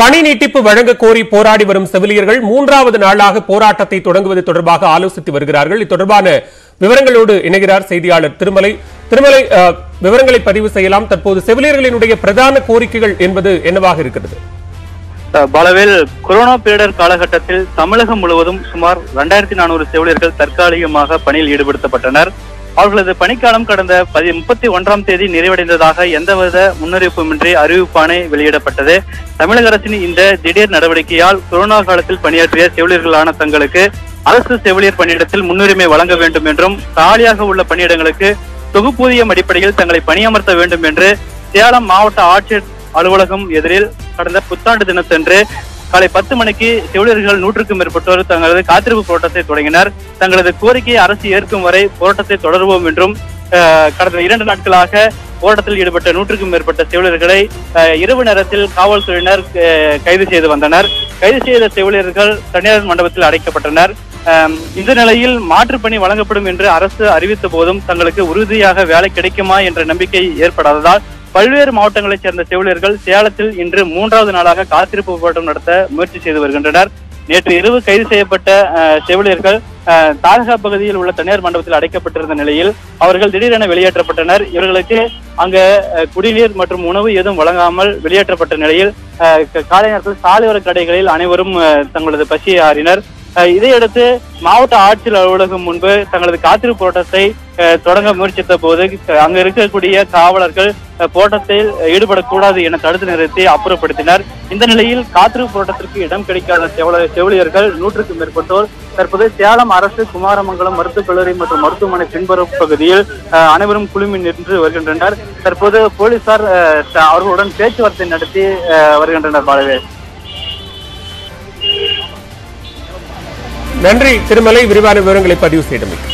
பணி நீட்டிப்பு வழங்க கோரி போராடி வரும் செவிலியர்கள் மூன்றாவது நாளாக போராட்டத்தை தொடங்குவது தொடர்பாக ஆலோசித்து வருகிறார்கள். இது தொடர்பான விவரங்களோடு இணைகிறார் செய்தியாளர் திருமலை. விவரங்களை பதிவு செய்யலாம். தற்போது செவிலியர்களினுடைய பிரதான கோரிக்கைகள் என்பது என்னவாக இருக்கிறது? பலவேல் கொரோனா பேரிடர் காலகட்டத்தில் தமிழகம் முழுவதும் சுமார் 2400 செவிலியர்கள் தற்காலிகமாக பணியில் ஈடுபடுத்தப்பட்டனர். அவர்களது பணிக்காலம் கடந்த 31ஆம் தேதி நிறைவடைந்ததாக எந்தவித முன்னறிவிப்புமின்றி அறிவிப்பாணை வெளியிடப்பட்டது. தமிழக அரசின் இந்த திடீர் நடவடிக்கையால் கொரோனா காலத்தில் பணியாற்றிய செவிலியர்களான தங்களுக்கு அரசு செவிலியர் பணியிடத்தில் முன்னுரிமை வழங்க வேண்டும் என்றும் காலியாக உள்ள பணியிடங்களுக்கு தொகுப்பூதியம் அடிப்படையில் தங்களை பணியமர்த்த வேண்டும் என்று சேலம் மாவட்ட ஆட்சியர் அலுவலகம் எதிரில் கடந்த புத்தாண்டு தினத்தன்று காலை 10 மணிக்கு செவிலியர்கள் 100க்கும் மேற்பட்டோர் தங்களது காத்திருப்பு போராட்டத்தை தொடங்கினர். தங்களது கோரிக்கையை அரசு ஏற்கும் வரை போராட்டத்தை தொடருவோம் என்றும் கடந்த 2 நாட்களாக போராட்டத்தில் ஈடுபட்ட 100க்கும் மேற்பட்ட செவிலியர்களை இரவு நேரத்தில் காவல்துறையினர் கைது செய்து வந்தனர். கைது செய்த செவிலியர்கள் தனியார் மண்டபத்தில் அடைக்கப்பட்டனர். இந்த நிலையில் மாற்றுப்பணி வழங்கப்படும் என்று அரசு அறிவித்த போதும் தங்களுக்கு உறுதியாக வேலை கிடைக்குமா என்ற நம்பிக்கை ஏற்படாததால் பல்வேறு மாவட்டங்களைச் சேர்ந்த செவிலியர்கள் சேலத்தில் இன்று 3வது நாளாக காத்திருப்பு போராட்டம் நடத்த முயற்சி செய்து வருகின்றனர். நேற்று இரவு கைது செய்யப்பட்ட செவிலியர்கள் தாரகா பகுதியில் உள்ள தனியார் மண்டபத்தில் அடைக்கப்பட்டிருந்த நிலையில் அவர்கள் திடீரென வெளியேற்றப்பட்டனர். இவர்களுக்கு அங்க குடிநீர் மற்றும் உணவு எதுவும் வழங்காமல் வெளியேற்றப்பட்ட நிலையில் காலை நேரத்தில் சாலையோர கடைகளில் அனைவரும் தங்களது பசியை ஆறினர். இதையடுத்து மாவட்ட ஆட்சியர் அலுவலகம் முன்பு தங்களது காத்திருப்பு போராட்டத்தை தொடங்க முயற்சித்த போது அங்க இருக்கக்கூடிய காவலர்கள் போராட்டத்தில் ஈடுபடக்கூடாது என தடுத்து நிறுத்தி அப்புறப்படுத்தினர். இந்த நிலையில் காத்திருப்பு போராட்டத்திற்கு இடம் கிடைக்காத செவிலியர்கள் 100க்கும் மேற்பட்டோர் தற்போது சேலம் அரசு குமாரமங்கலம் மருத்துவக் கல்லூரி மற்றும் மருத்துவமனை பின்புறம் பகுதியில் அனைவரும் குழுமி நின்று வருகின்றனர். தற்போது போலீசார் அவர்களுடன் பேச்சுவார்த்தை நடத்தி வருகின்றனர். பாலவே, நன்றி திருமலை, விரிவான விவரங்களை பதிவு செய்தமைக்கு.